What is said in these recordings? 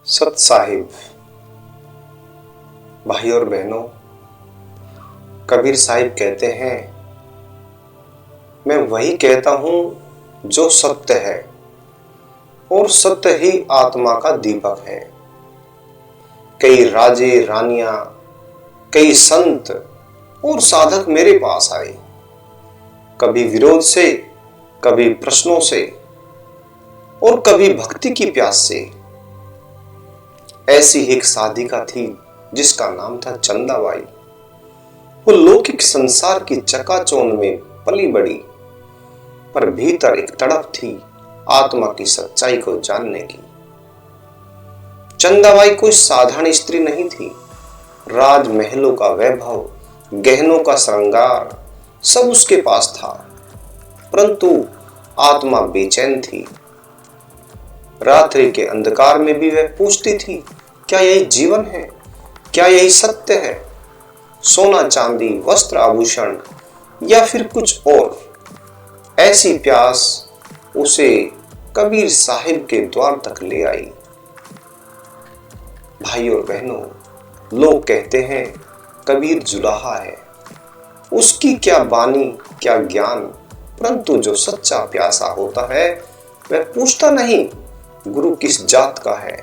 सत साहिब। भाई और बहनों, कबीर साहिब कहते हैं, मैं वही कहता हूं जो सत्य है और सत्य ही आत्मा का दीपक है। कई राजे रानियां, कई संत और साधक मेरे पास आए, कभी विरोध से, कभी प्रश्नों से और कभी भक्ति की प्यास से। ऐसी एक साधिका थी जिसका नाम था चंदाबाई। वो लौकिक संसार की चकाचौंध में पली बड़ी, पर भीतर एक तड़प थी आत्मा की सच्चाई को जानने की। चंदाबाई कोई साधारण स्त्री नहीं थी। राजमहलों का वैभव, गहनों का श्रृंगार सब उसके पास था, परंतु आत्मा बेचैन थी। रात्रि के अंधकार में भी वह पूछती थी, क्या यही जीवन है? क्या यही सत्य है? सोना चांदी, वस्त्र आभूषण या फिर कुछ और? ऐसी प्यास उसे कबीर साहिब के द्वार तक ले आई। भाई और बहनों, लोग कहते हैं कबीर जुलाहा है, उसकी क्या बानी, क्या ज्ञान, परंतु जो सच्चा प्यासा होता है वह पूछता नहीं गुरु किस जात का है,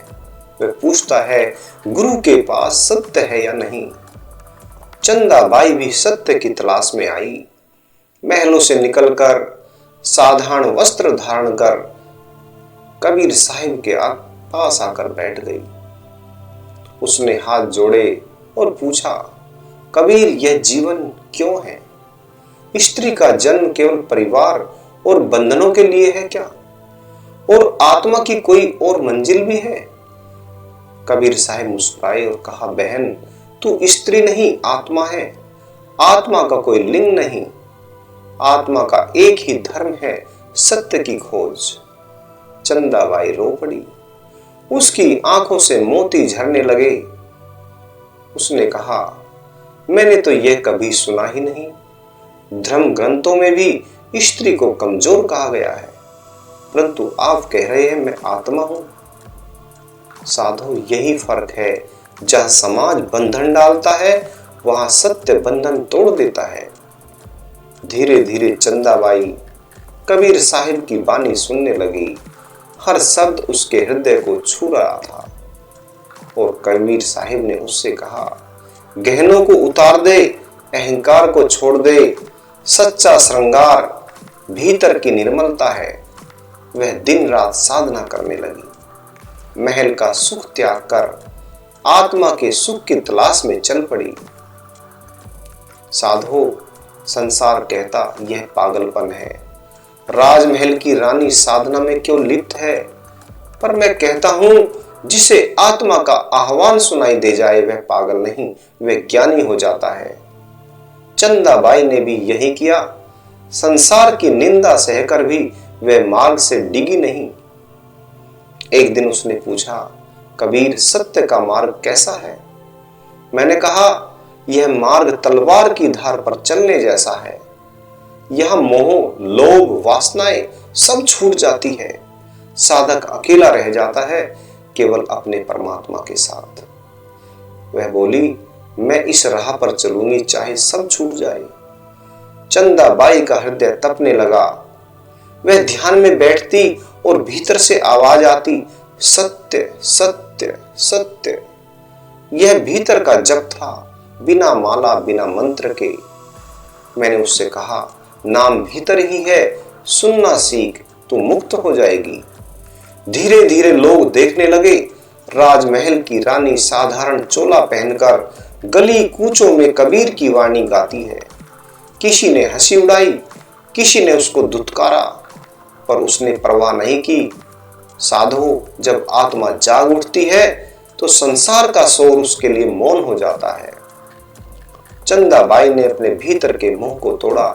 वह पूछता है गुरु के पास सत्य है या नहीं। चंदाबाई भी सत्य की तलाश में आई। महलों से निकलकर साधारण वस्त्र धारण कर कबीर साहिब के पास आकर बैठ गई। उसने हाथ जोड़े और पूछा, कबीर, यह जीवन क्यों है? स्त्री का जन्म केवल परिवार और बंधनों के लिए है क्या? और आत्मा की कोई और मंजिल भी है? कबीर साहिब मुस्कुराए और कहा, बहन, तू स्त्री नहीं, आत्मा है। आत्मा का कोई लिंग नहीं, आत्मा का एक ही धर्म है, सत्य की खोज। चंदाबाई रो पड़ी, उसकी आंखों से मोती झरने लगे। उसने कहा, मैंने तो यह कभी सुना ही नहीं। धर्म ग्रंथों में भी स्त्री को कमजोर कहा गया है, परंतु आप कह रहे हैं मैं आत्मा हूं। साधु, यही फर्क है। जहां समाज बंधन डालता है वहां सत्य बंधन तोड़ देता है। धीरे धीरे चंदाबाई कबीर साहिब की बानी सुनने लगी। हर शब्द उसके हृदय को छू रहा था। और कबीर साहिब ने उससे कहा, गहनों को उतार दे, अहंकार को छोड़ दे। सच्चा श्रृंगार भीतर की निर्मलता है। वह दिन रात साधना करने लगी। महल का सुख त्याग कर आत्मा के सुख की तलाश में चल पड़ी। साधो, संसार कहता यह पागलपन है। राजमहल की रानी साधना में क्यों लिप्त है? पर मैं कहता हूं जिसे आत्मा का आह्वान सुनाई दे जाए वह पागल नहीं, वह ज्ञानी हो जाता है। चंदाबाई ने भी यही किया। संसार की निंदा सहकर भी वह मार्ग से डिगी नहीं। एक दिन उसने पूछा, कबीर, सत्य का मार्ग कैसा है? मैंने कहा, यह मार्ग तलवार की धार पर चलने जैसा है। यह मोह, लोभ, वासनाएं सब छूट जाती है। साधक अकेला रह जाता है, केवल अपने परमात्मा के साथ। वह बोली, मैं इस राह पर चलूंगी चाहे सब छूट जाए। चंदाबाई का हृदय तपने लगा। वह ध्यान में बैठती और भीतर से आवाज आती, सत्य सत्य सत्य। यह भीतर का जप था, बिना माला, बिना मंत्र के। मैंने उससे कहा, नाम भीतर ही है, सुनना सीख, तू मुक्त हो जाएगी। धीरे धीरे लोग देखने लगे। राजमहल की रानी साधारण चोला पहनकर गली कूचों में कबीर की वाणी गाती है। किसी ने हंसी उड़ाई, किसी ने उसको धुतकारा, पर उसने परवाह नहीं की। साधु, जब आत्मा जाग उठती है तो संसार का शोर उसके लिए मौन हो जाता है। चंदाबाई ने अपने भीतर के मोह को तोड़ा।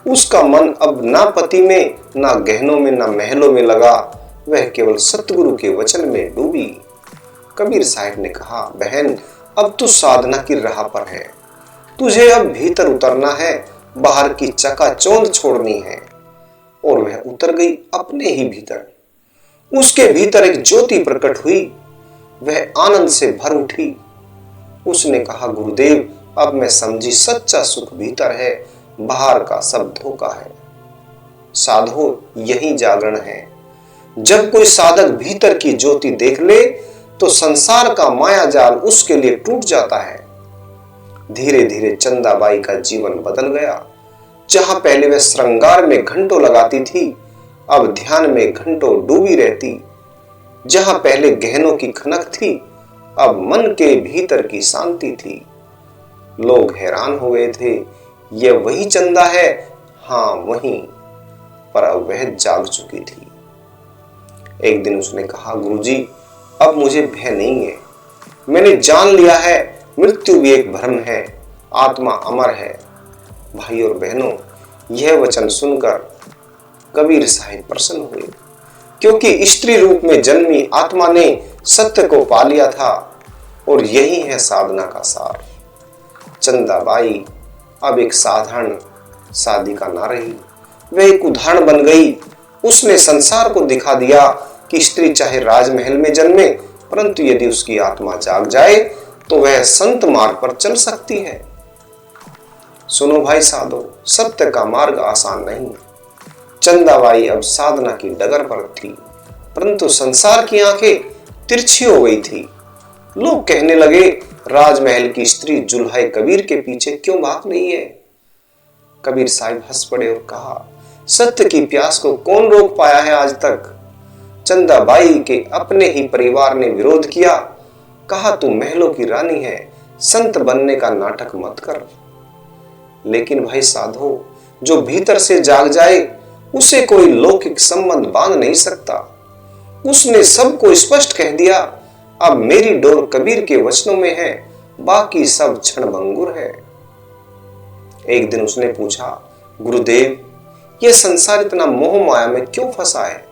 उसका मन अब ना पति में, ना गहनों में, ना महलों में लगा। वह केवल सतगुरु के वचन में डूबी। कबीर साहिब ने कहा, बहन, अब तू साधना की राह पर है। तुझे अब भीतर उतरना है, बाहर की चकाचौंध छोड़नी है। और वह उतर गई अपने ही भीतर। उसके भीतर एक ज्योति प्रकट हुई। वह आनंद से भर उठी। उसने कहा, गुरुदेव, अब मैं समझी, सच्चा सुख भीतर है, बाहर का सब धोखा है। साधो, यही जागरण है। जब कोई साधक भीतर की ज्योति देख ले तो संसार का माया जाल उसके लिए टूट जाता है। धीरे धीरे चंदाबाई का जीवन बदल गया। जहां पहले वह श्रृंगार में घंटों लगाती थी, अब ध्यान में घंटों डूबी रहती। जहां पहले गहनों की खनक थी, अब मन के भीतर की शांति थी। लोग हैरान हो गए थे, यह वही चंदा है? हाँ, वही। पर अब वह जाग चुकी थी। एक दिन उसने कहा, गुरुजी, अब मुझे भय नहीं है। मैंने जान लिया है, मृत्यु भी एक भ्रम है, आत्मा अमर है। भाई और बहनों, यह वचन सुनकर कबीर साहिब प्रसन्न हुए, क्योंकि स्त्री रूप में जन्मी आत्मा ने सत्य को पा लिया था, और यही है साधना का सार। चंदाबाई अब एक साधारण साधिका ना रही, वह एक उदाहरण बन गई। उसने संसार को दिखा दिया कि स्त्री चाहे राजमहल में जन्मे, परंतु यदि उसकी आत्मा जाग जाए तो वह संत मार्ग पर चल सकती है। सुनो भाई साधो, सत्य का मार्ग आसान नहीं। चंदाबाई अब साधना की डगर पर थी, परंतु संसार की आंखें तिरछी हो गई थी। लोग कहने लगे, राजमहल की स्त्री जुल्हाए कबीर के पीछे क्यों भाग रही है? कबीर साहिब हंस पड़े और कहा, सत्य की प्यास को कौन रोक पाया है आज तक? चंदाबाई के अपने ही परिवार ने विरोध किया, कहा, तू महलों की रानी है, संत बनने का नाटक मत कर। लेकिन भाई साधो, जो भीतर से जाग जाए उसे कोई लौकिक संबंध बांध नहीं सकता। उसने सबको स्पष्ट कह दिया, अब मेरी डोर कबीर के वचनों में है, बाकी सब क्षणभंगुर है। एक दिन उसने पूछा, गुरुदेव, यह संसार इतना मोह माया में क्यों फंसा है?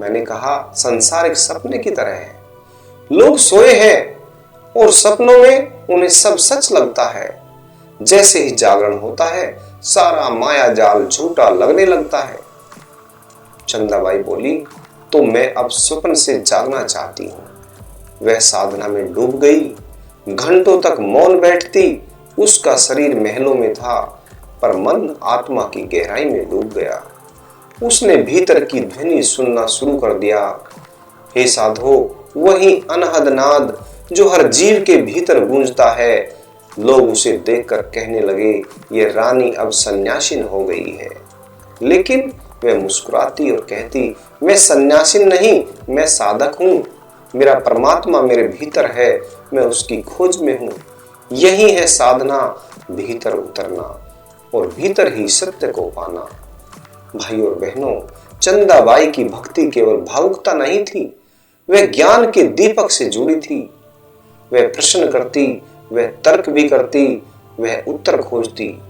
मैंने कहा, संसार एक सपने की तरह है। लोग सोए हैं और सपनों में उन्हें सब सच लगता है। जैसे ही जागरण होता है, सारा माया जाल झूठा लगने लगता है। चंदाबाई बोली, तो मैं अब स्वप्न से जागना चाहती हूं। वह साधना में डूब गई, घंटों तक मौन बैठती। उसका शरीर महलों में था, पर मन आत्मा की गहराई में डूब गया। उसने भीतर की ध्वनि सुनना शुरू कर दिया। हे साधो, वही अनहद नाद जो हर जीव के भीतर गूंजता है। लोग उसे देखकर कहने लगे, यह रानी अब सन्यासीन हो गई है। लेकिन वह मुस्कुराती और कहती, मैं सन्यासीन नहीं, मैं साधक हूं। मेरा परमात्मा मेरे भीतर है, मैं उसकी खोज में हूं। यही है साधना, भीतर उतरना और भीतर ही सत्य को पाना। भाई और बहनों, चंदाबाई की भक्ति केवल भावुकता नहीं थी, वह ज्ञान के दीपक से जुड़ी थी। वह प्रश्न करती, वह तर्क भी करती, वह उत्तर खोजती।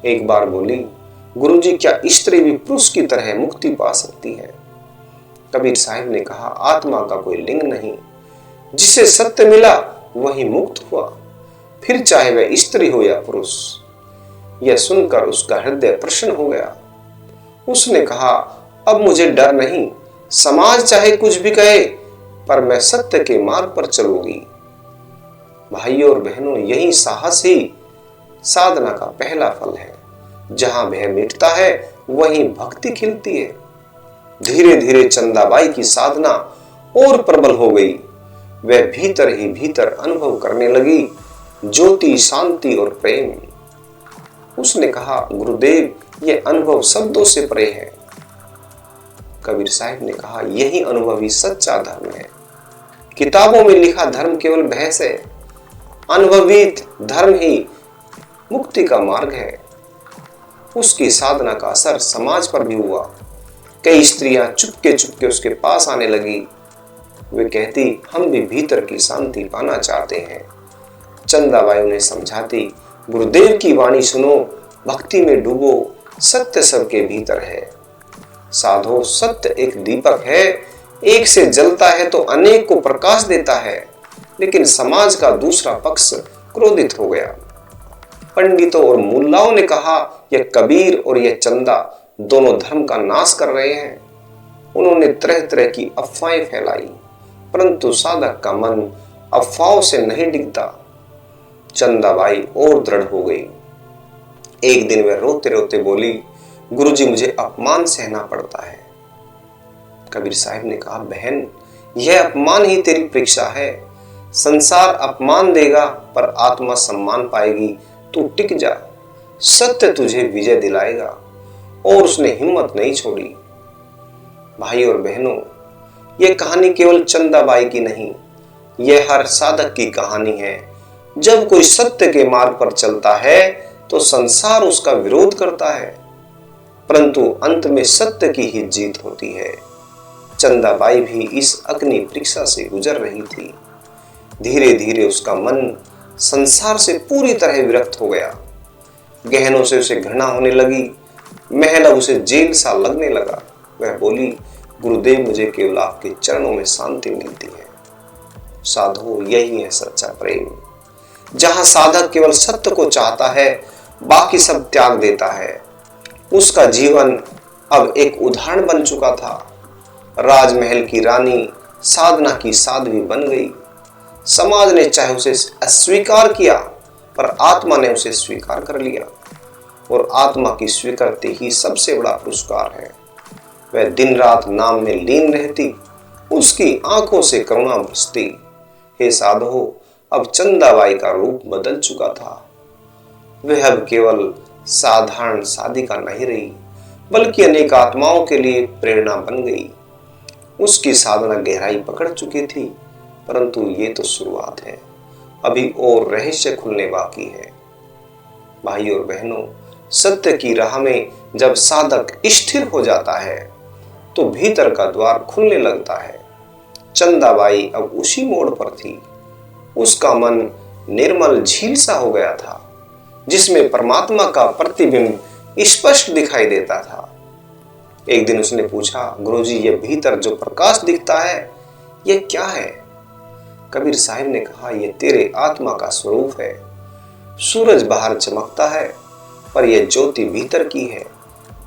एक बार बोली, गुरुजी, क्या स्त्री भी पुरुष की तरह मुक्ति पा सकती है? कबीर साहिब ने कहा, आत्मा का कोई लिंग नहीं, जिसे सत्य मिला वही मुक्त हुआ, फिर चाहे वह स्त्री हो या पुरुष। यह सुनकर उसका हृदय प्रसन्न हो गया। उसने कहा, अब मुझे डर नहीं, समाज चाहे कुछ भी कहे, पर मैं सत्य के मार्ग पर चलूंगी। भाइयों और बहनों, यही साहस ही साधना का पहला फल है। जहां भय मिटता है वहीं भक्ति खिलती है। धीरे धीरे चंदाबाई की साधना और प्रबल हो गई। वह भीतर ही भीतर अनुभव करने लगी ज्योति, शांति और प्रेम। उसने कहा, गुरुदेव, यह अनुभव शब्दों से परे है। कबीर साहिब ने कहा, यही अनुभव ही सच्चा धर्म है। किताबों में लिखा धर्म केवल बहस है, अनुभवित धर्म ही मुक्ति का मार्ग है। उसकी साधना का असर समाज पर भी हुआ। कई स्त्रियां चुपके चुपके उसके पास आने लगी। वे कहती, हम भी भीतर की शांति पाना चाहते हैं। चंदाबाई उन्हें समझाती, गुरुदेव की वाणी सुनो, भक्ति में डूबो, सत्य सबके भीतर है। साधो, सत्य एक दीपक है, एक से जलता है तो अनेक को प्रकाश देता है। लेकिन समाज का दूसरा पक्ष क्रोधित हो गया। पंडितों और मुल्लाओं ने कहा, यह कबीर और यह चंदा दोनों धर्म का नाश कर रहे हैं। उन्होंने तरह तरह की अफवाहें फैलाई, परंतु साधक का मन अफवाहों से नहीं डिगता। चंदाबाई और दृढ़ हो गई। एक दिन वह रोते रोते बोली, गुरुजी मुझे अपमान सहना पड़ता है। कबीर साहब ने कहा, बहन यह अपमान ही तेरी परीक्षा है। संसार अपमान देगा पर आत्मा सम्मान पाएगी। तू टिक जा, सत्य तुझे विजय दिलाएगा। और उसने हिम्मत नहीं छोड़ी। भाई और बहनों, यह कहानी केवल चंदाबाई की नहीं, यह हर साधक की कहानी है। जब कोई सत्य के मार्ग पर चलता है तो संसार उसका विरोध करता है, परंतु अंत में सत्य की ही जीत होती है। चंदाबाई भी इस अग्नि परीक्षा से गुजर रही थी। धीरे धीरे उसका मन संसार से पूरी तरह विरक्त हो गया। गहनों से उसे घृणा होने लगी। महल अब उसे जेल सा लगने लगा। वह बोली, गुरुदेव मुझे केवल आपके चरणों में शांति मिलती है। साधो, यही है सच्चा प्रेम। जहां साधक केवल सत्य को चाहता है, बाकी सब त्याग देता है। उसका जीवन अब एक उदाहरण बन चुका था। राजमहल की रानी साधना की साध्वी बन गई। समाज ने चाहे उसे अस्वीकार किया, पर आत्मा ने उसे स्वीकार कर लिया। और आत्मा की स्वीकृति ही सबसे बड़ा पुरस्कार है। वह दिन रात नाम में लीन रहती, उसकी आंखों से करुणा बरसती। हे साधो, अब चंदाबाई का रूप बदल चुका था। वह अब केवल साधारण साधिका नहीं रही, बल्कि अनेक आत्माओं के लिए प्रेरणा बन गई। उसकी साधना गहराई पकड़ चुकी थी, परंतु ये तो शुरुआत है। अभी और रहस्य खुलने बाकी है। भाई और बहनों, सत्य की राह में जब साधक स्थिर हो जाता है तो भीतर का द्वार खुलने लगता है। चंदाबाई अब उसी मोड़ पर थी। उसका मन निर्मल झील सा हो गया था, जिसमें परमात्मा का प्रतिबिंब स्पष्ट दिखाई देता था। एक दिन उसने पूछा, गुरुजी ये भीतर जो प्रकाश दिखता है ये क्या है? कबीर साहिब ने कहा, यह तेरे आत्मा का स्वरूप है। सूरज बाहर चमकता है, पर यह ज्योति भीतर की है।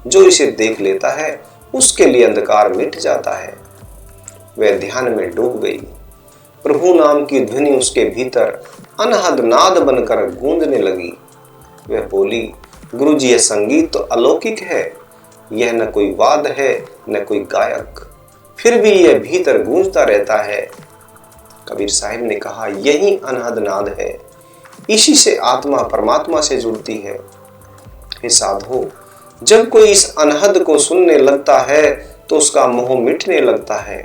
जो इसे देख लेता है उसके लिए अंधकार मिट जाता है। वह ध्यान में डूब गई। प्रभु नाम की ध्वनि उसके भीतर अनहद नाद बनकर गूंजने लगी। वह बोली, गुरुजी यह संगीत तो अलौकिक है। यह न कोई वाद है न कोई गायक, फिर भी यह भीतर गूंजता रहता है। कबीर साहिब ने कहा, यही अनहद नाद है। इसी से आत्मा परमात्मा से जुड़ती है। हे साधो, जब कोई इस अनहद को सुनने लगता है तो उसका मोह मिटने लगता है।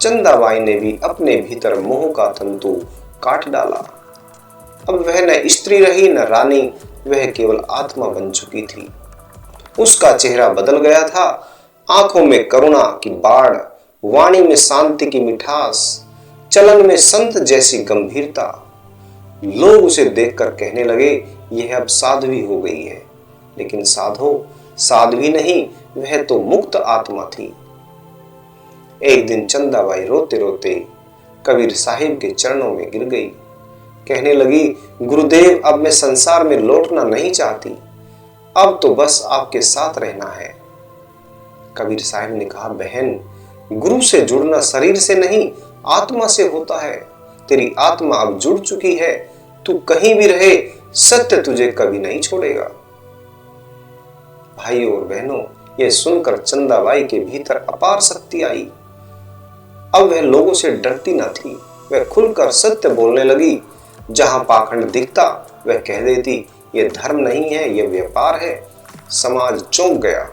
चंदाबाई ने भी अपने भीतर मोह का तंतु काट डाला। अब वह न स्त्री रही न रानी, वह केवल आत्मा बन चुकी थी। उसका चेहरा बदल गया था। आंखों में करुणा की बाढ़, वाणी में शांति की मिठास, चलन में संत जैसी गंभीरता। लोग उसे देखकर कहने लगे, यह अब साध्वी हो गई है। लेकिन साधो, साध्वी नहीं, वह तो मुक्त आत्मा थी। एक दिन चंदाबाई रोते रोते कबीर साहिब के चरणों में गिर गई। कहने लगी, गुरुदेव अब मैं संसार में लौटना नहीं चाहती। अब तो बस आपके साथ रहना है। कबीर साहिब ने कहा, बहन गुरु से जुड़ना शरीर से नहीं आत्मा से होता है। तेरी आत्मा अब जुड़ चुकी है। तू कहीं भी रहे, सत्य तुझे कभी नहीं छोड़ेगा। भाइयों और बहनों, यह सुनकर चंदाबाई के भीतर अपार शक्ति आई। अब वह लोगों से डरती न थी। वह खुलकर सत्य बोलने लगी। जहां पाखंड दिखता वह कह देती, यह धर्म नहीं है, यह व्यापार है। समाज चौंक गया।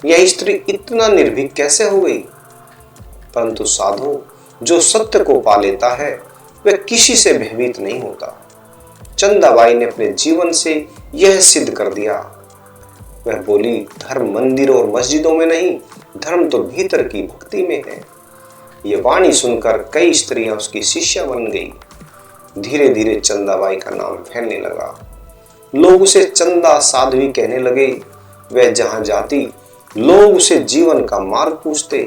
यह स्त्री इतना निर्भीक कैसे हो गई? परंतु साधु, जो सत्य को पा लेता है वह किसी से भयभीत नहीं होता। चंदाबाई ने अपने जीवन से यह सिद्ध कर दिया। वह बोली, धर्म मंदिरों और मस्जिदों में नहीं, धर्म तो भीतर की भक्ति में है। यह वाणी सुनकर कई स्त्रियां उसकी शिष्या बन गई। धीरे धीरे चंदाबाई का नाम फैलने लगा। लोग उसे चंदा साध्वी कहने लगे। वह जहां जाती लोग उसे जीवन का मार्ग पूछते।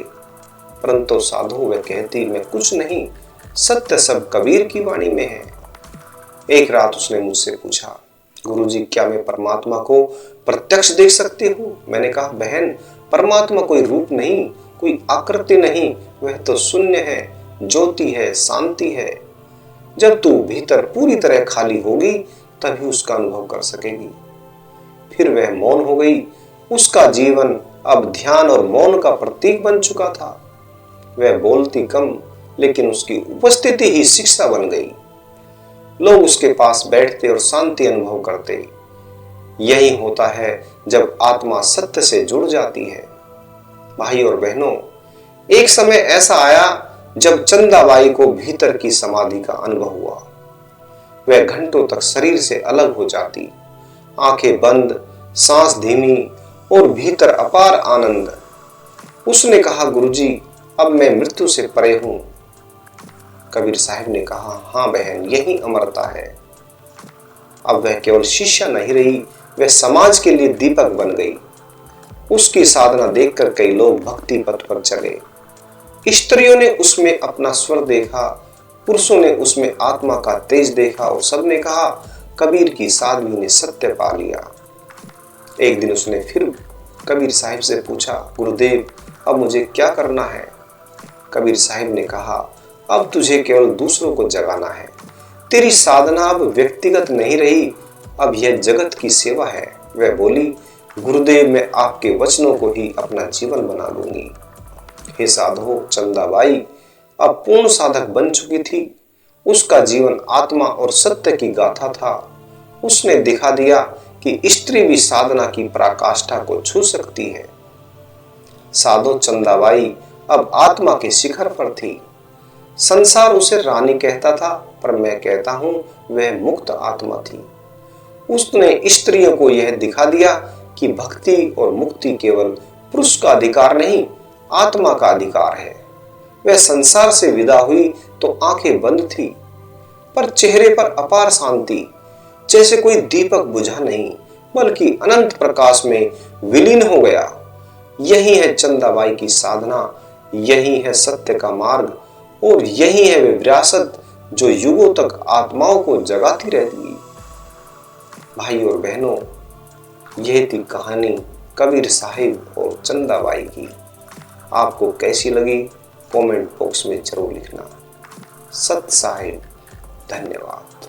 परंतु साधु वह कहती, मैं कुछ नहीं, सत्य सब कबीर की वाणी में है। एक रात उसने मुझसे पूछा, गुरुजी क्या मैं परमात्मा को प्रत्यक्ष देख सकती हूँ? मैंने कहा, बहन परमात्मा कोई रूप नहीं, कोई आकृति नहीं, वह तो शून्य है, ज्योति है, शांति है। जब तू भीतर पूरी तरह खाली होगी तभी उसका अनुभव कर सकेगी। फिर वह मौन हो गई। उसका जीवन अब ध्यान और मौन का प्रतीक बन चुका था। वह बोलती कम, लेकिन उसकी उपस्थिति ही शिक्षा बन गई। लोग उसके पास बैठते और शांति अनुभव करते। यही होता है जब आत्मा सत्य से जुड़ जाती है। भाई और बहनों, एक समय ऐसा आया जब चंदाबाई को भीतर की समाधि का अनुभव हुआ। वह घंटों तक शरीर से अलग हो जाती, आंखें बंद, सांस धीमी और भीतर अपार आनंद। उसने कहा, गुरुजी, अब मैं मृत्यु से परे हूं। कबीर साहब ने कहा, हाँ बहन, यही अमरता है। अब वह केवल शिष्या नहीं रही, वह समाज के लिए दीपक बन गई। उसकी साधना देखकर कई लोग भक्ति पथ पर चले। स्त्रियों ने उसमें अपना स्वर देखा, पुरुषों ने उसमें आत्मा का तेज देखा और सबने कहा, कबीर की साधवी ने सत्य पा लिया। एक दिन उसने फिर कबीर साहिब से पूछा, गुरुदेव, अब मुझे क्या करना है? कबीर साहिब ने कहा, अब तुझे केवल दूसरों को जगाना है। तेरी साधना अब व्यक्तिगत नहीं रही, अब यह जगत की सेवा है। वह बोली, गुरुदेव, मैं आपके वचनों को ही अपना जीवन बना लूंगी। हे साधो, चंदाबाई अब पूर्ण साधक बन चुकी थी। उसका जीवन आत्मा और सत्य की गाथा था। उसने दिखा दिया कि स्त्री भी साधना की पराकाष्ठा को छू सकती है। साधो चंदाबाई अब आत्मा के शिखर पर थी। संसार उसे रानी कहता था, पर मैं कहता हूं वह मुक्त आत्मा थी। उसने स्त्रियों को यह दिखा दिया कि भक्ति और मुक्ति केवल पुरुष का अधिकार नहीं, आत्मा का अधिकार है। वह संसार से विदा हुई तो आंखें बंद थी, पर चेहरे पर अपार शांति, जैसे कोई दीपक बुझा नहीं बल्कि अनंत प्रकाश में विलीन हो गया। यही है चंदाबाई की साधना, यही है सत्य का मार्ग और यही है वे विरासत जो युगों तक आत्माओं को जगाती रहती। भाई और बहनों, यह थी कहानी कबीर साहिब और चंदाबाई की। आपको कैसी लगी कमेंट बॉक्स में जरूर लिखना। सत साहिब, धन्यवाद।